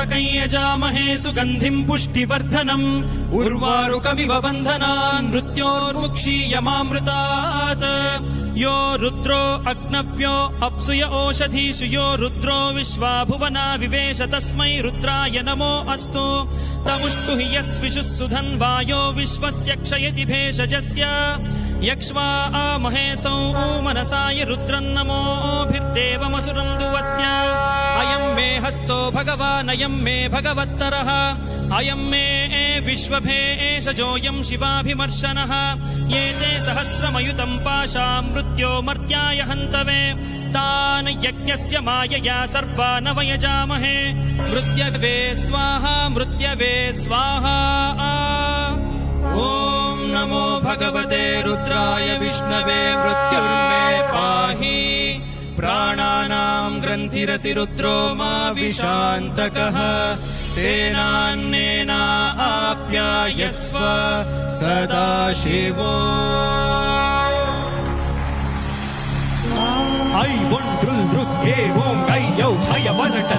त्र्यम्बकं यजामहे सुगन्धिं पुष्टिवर्धनम् उर्वारुकमिव बन्धनान् मृत्योर्मुक्षीयमामृतात् यो रुद्रो अग्नव्यो अप्सुय ओषधीषु यो रुद्रो विश्वा भुवना विवेश तस्मै रुद्राय नमो अस्तु तमुष्टु हि यस्विषुः सुधन्वायो विश्वस्य क्षयति भेषजस्य यक्ष्वा महेशौ मनसाय रुद्रन्नमोभिर्देवमसुरं दुवस्य अयं मे हस्तो भगवान् अयं मे भगवत्तरः अयं मे विश्वभेषजोऽयं शिवाभिमर्शनः ये ते सहस्रमयुतं पाशा मृत्यो मर्त्याय हन्तवे तान् यज्ञस्य मायया सर्वान् वयजामहे मृत्यवे स्वाहा मृत्यवे स्वाहा ॐ नमो भगवते रुद्राय विष्णवे मृत्युर्मे पाहि प्राणानां ग्रन्थिरसि रुद्रो मा विशान्तकः तेनान्नेना आप्यायस्व सदा शिवो ஐ ஒன்றுள் ருக் ஏ ஓம் ஐயோ பய வரட்ட